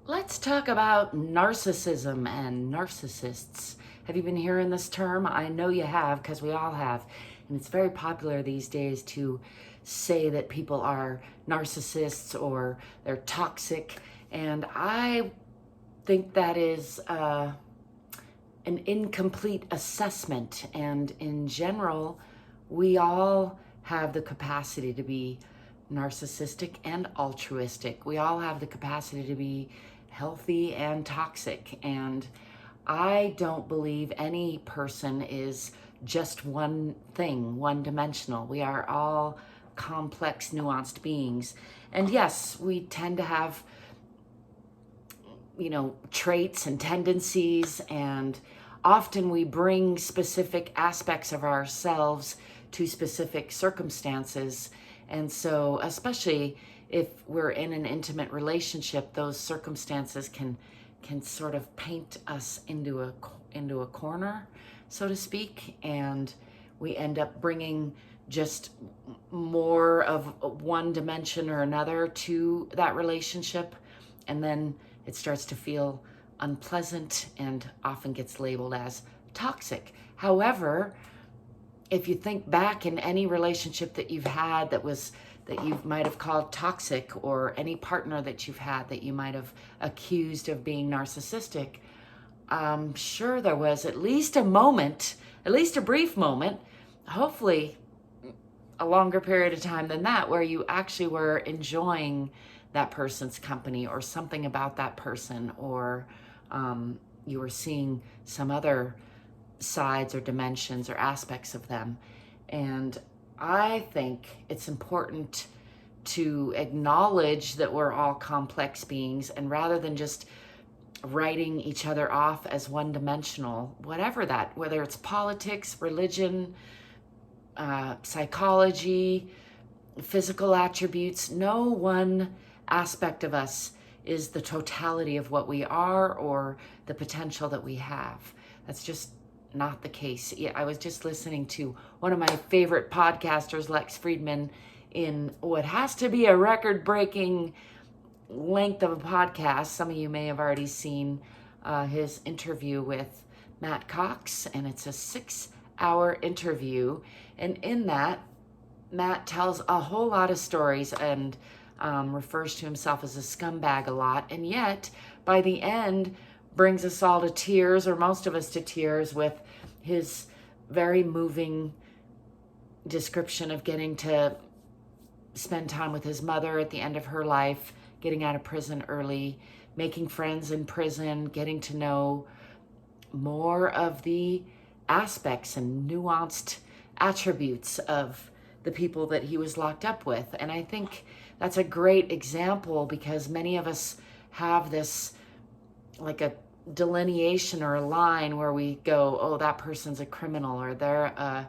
Let's talk about narcissism and narcissists. Have you been hearing this term? I know you have, because we all have. And it's very popular these days to say that people are narcissists or they're toxic. And I think that is an incomplete assessment. And in general, we all have the capacity to be narcissistic and altruistic. We all have the capacity to be healthy and toxic. And I don't believe any person is just one thing, one dimensional. We are all complex, nuanced beings. And yes, we tend to have, traits and tendencies, and often we bring specific aspects of ourselves to specific circumstances. And so, especially if we're in an intimate relationship, those circumstances can sort of paint us into a corner, so to speak, and we end up bringing just more of one dimension or another to that relationship, and then it starts to feel unpleasant and often gets labeled as toxic. However, if you think back in any relationship that you've had that you might have called toxic, or any partner that you've had that you might have accused of being narcissistic, I'm sure there was at least a moment, at least a brief moment, hopefully a longer period of time than that, where you actually were enjoying that person's company or something about that person, or you were seeing some other sides or dimensions or aspects of them. And I think it's important to acknowledge that we're all complex beings, and rather than just writing each other off as one-dimensional, whether it's politics, religion, psychology, physical attributes, no one aspect of us is the totality of what we are or the potential that we have. That's just not the case. I was just listening to one of my favorite podcasters, Lex Fridman, in what has to be a record-breaking length of a podcast. Some of you may have already seen his interview with Matt Cox, and it's a 6-hour interview. And in that, Matt tells a whole lot of stories and refers to himself as a scumbag a lot, and yet by the end brings us all to tears, or most of us to tears, with his very moving description of getting to spend time with his mother at the end of her life, getting out of prison early, making friends in prison, getting to know more of the aspects and nuanced attributes of the people that he was locked up with. And I think that's a great example, because many of us have this, like a delineation or a line where we go, oh, that person's a criminal, or they're a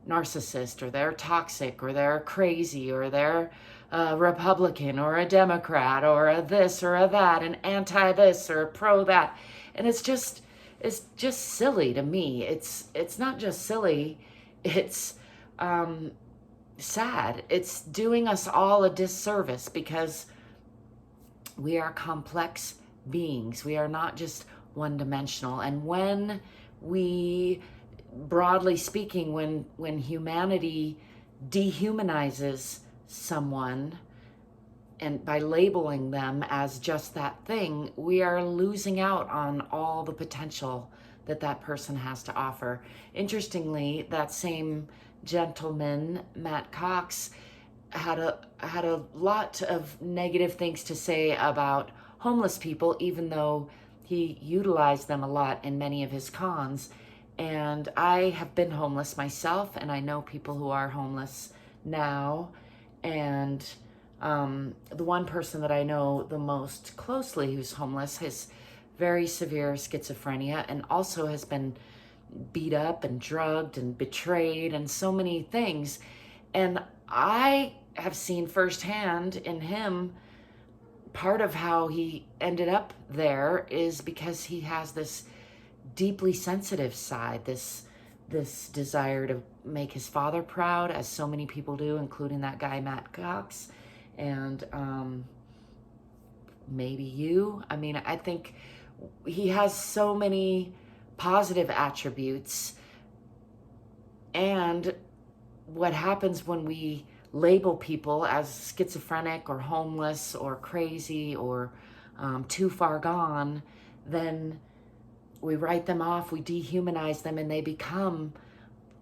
narcissist, or they're toxic, or they're crazy, or they're a Republican or a Democrat, or a this or a that, an anti this or a pro that. And it's just silly to me. It's not just silly, it's sad. It's doing us all a disservice, because we are complex beings. We are not just one-dimensional. And when we, broadly speaking, when humanity dehumanizes someone, and by labeling them as just that thing, we are losing out on all the potential that person has to offer. Interestingly, that same gentleman, Matt Cox, had a lot of negative things to say about homeless people, even though he utilized them a lot in many of his cons. And I have been homeless myself, and I know people who are homeless now. And the one person that I know the most closely who's homeless has very severe schizophrenia, and also has been beat up and drugged and betrayed and so many things. And I have seen firsthand in him, part of how he ended up there is because he has this deeply sensitive side, this desire to make his father proud, as so many people do, including that guy Matt Cox. And maybe you. I mean, I think he has so many positive attributes. And what happens when we label people as schizophrenic or homeless or crazy or too far gone, then we write them off, we dehumanize them, and they become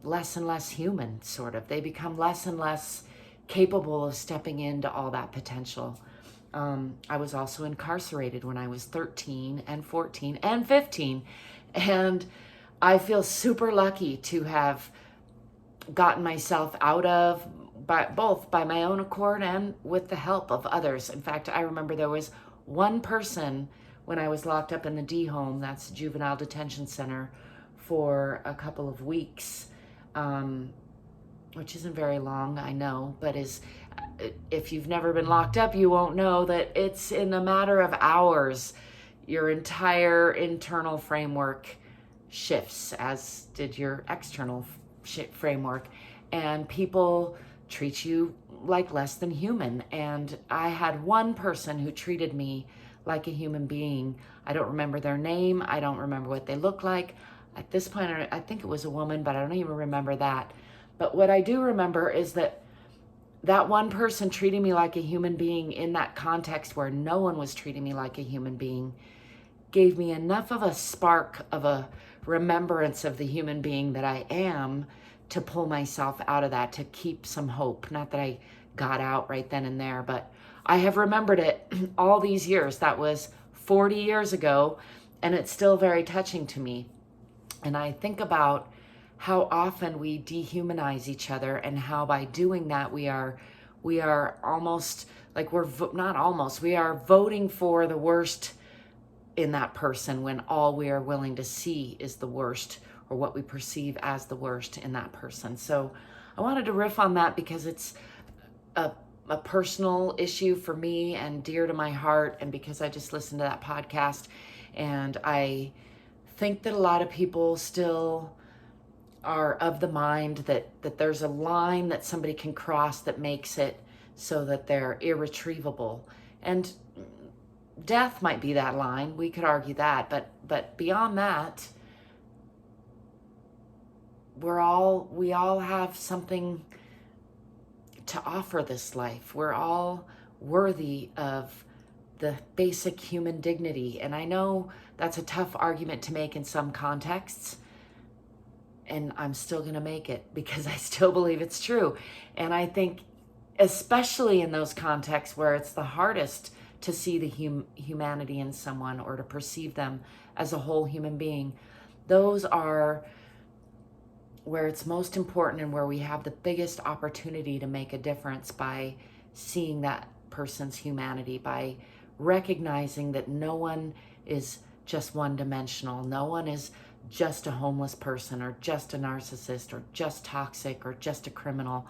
less and less human, sort of. They become less and less capable of stepping into all that potential. I was also incarcerated when I was 13 and 14 and 15. And I feel super lucky to have gotten myself out of, both by my own accord and with the help of others. In fact, I remember there was one person when I was locked up in the D home, that's juvenile detention center, for a couple of weeks, which isn't very long, I know, but if you've never been locked up, you won't know that it's in a matter of hours, your entire internal framework shifts, as did your external framework, and people treat you like less than human. And I had one person who treated me like a human being. I don't remember their name. I don't remember what they look like. At this point, I think it was a woman, but I don't even remember that. But what I do remember is that one person treating me like a human being in that context where no one was treating me like a human being gave me enough of a spark of a remembrance of the human being that I am to pull myself out of that, to keep some hope. Not that I got out right then and there, but I have remembered it all these years. That was 40 years ago, and it's still very touching to me. And I think about how often we dehumanize each other, and how by doing that we are almost like we are voting for the worst in that person, when all we are willing to see is the worst, or what we perceive as the worst in that person. So I wanted to riff on that because it's a personal issue for me and dear to my heart, and because I just listened to that podcast, and I think that a lot of people still are of the mind that there's a line that somebody can cross that makes it so that they're irretrievable. And death might be that line. We could argue that, but beyond that, we all have something to offer this life. We're all worthy of the basic human dignity. And I know that's a tough argument to make in some contexts, and I'm still going to make it because I still believe it's true. And I think especially in those contexts where it's the hardest to see the humanity in someone, or to perceive them as a whole human being, those are where it's most important, and where we have the biggest opportunity to make a difference by seeing that person's humanity, by recognizing that no one is just one-dimensional. No one is just a homeless person, or just a narcissist, or just toxic, or just a criminal.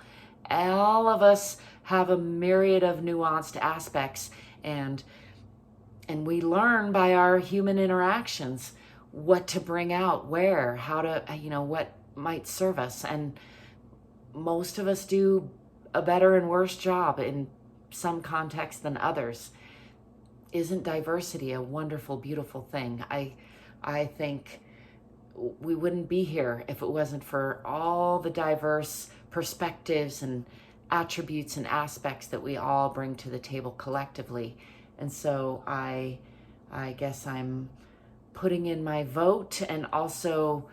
All of us have a myriad of nuanced aspects, and we learn by our human interactions what to bring out, where, how to, what might serve us. And most of us do a better and worse job in some contexts than others. Isn't diversity a wonderful, beautiful thing? I think we wouldn't be here if it wasn't for all the diverse perspectives and attributes and aspects that we all bring to the table collectively. And so I guess I'm putting in my vote, and also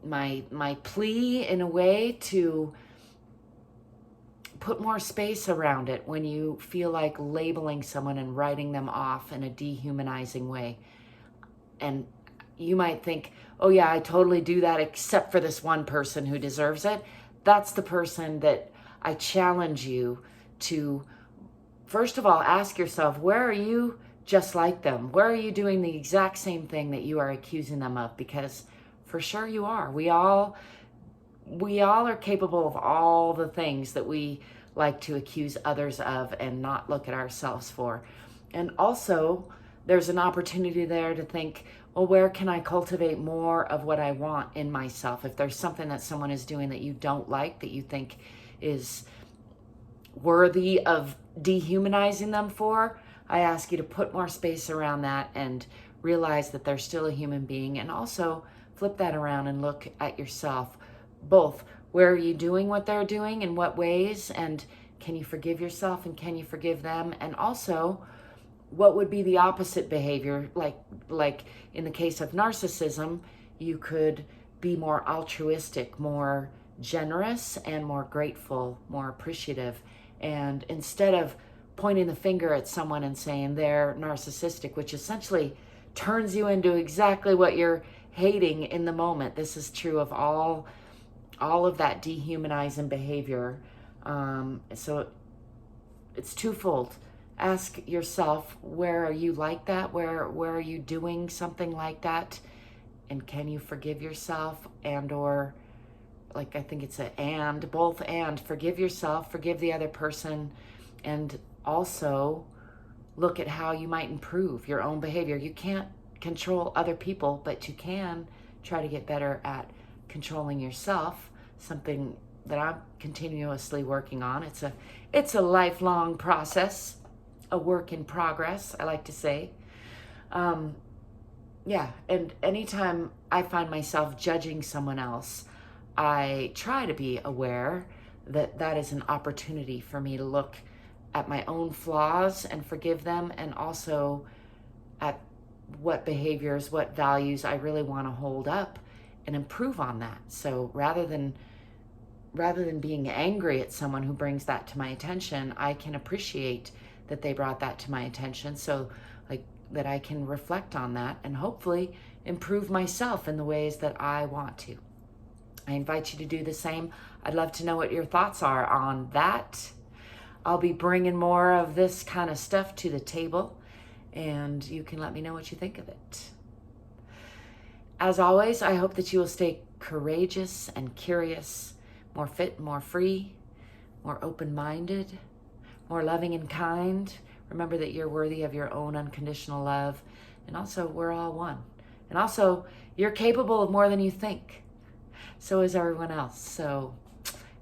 my plea in a way to put more space around it when you feel like labeling someone and writing them off in a dehumanizing way. And you might think, oh yeah, I totally do that except for this one person who deserves it. That's the person that I challenge you to, first of all, ask yourself, where are you just like them? Where are you doing the exact same thing that you are accusing them of? Because for sure you are. We all are capable of all the things that we like to accuse others of and not look at ourselves for. And also, there's an opportunity there to think, well, where can I cultivate more of what I want in myself? If there's something that someone is doing that you don't like, that you think is worthy of dehumanizing them for, I ask you to put more space around that and realize that they're still a human being, and also flip that around and look at yourself. Both, where are you doing what they're doing, in what ways, and can you forgive yourself and can you forgive them? And also, what would be the opposite behavior? Like in the case of narcissism, you could be more altruistic, more generous, and more grateful, more appreciative. And instead of pointing the finger at someone and saying they're narcissistic, which essentially turns you into exactly what you're hating in the moment. This is true of all of that dehumanizing behavior. So it's twofold. Ask yourself, where are you like that? Where are you doing something like that? And can you forgive yourself? And or, like, I think it's both and. Forgive yourself, forgive the other person, and also look at how you might improve your own behavior. You can't control other people, but you can try to get better at controlling yourself, something that I'm continuously working on. It's a lifelong process, a work in progress, I like to say. Yeah, and anytime I find myself judging someone else, I try to be aware that that is an opportunity for me to look at my own flaws and forgive them, and also at what behaviors, what values I really want to hold up and improve on that. So rather than being angry at someone who brings that to my attention, I can appreciate that they brought that to my attention, so like that I can reflect on that and hopefully improve myself in the ways that I want to. I invite you to do the same. I'd love to know what your thoughts are on that. I'll be bringing more of this kind of stuff to the table, and you can let me know what you think of it. As always, I hope that you will stay courageous and curious, more fit, more free, more open-minded, more loving and kind. Remember that you're worthy of your own unconditional love, and also we're all one. And also, you're capable of more than you think. So is everyone else. So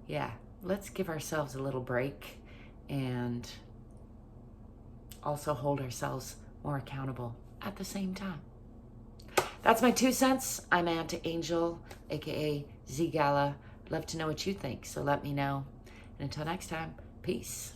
yeah, let's give ourselves a little break and also hold ourselves more accountable at the same time. That's my 2 cents. I'm Aunt Angel, aka ZGALA. Love to know what you think, so let me know. And until next time, peace.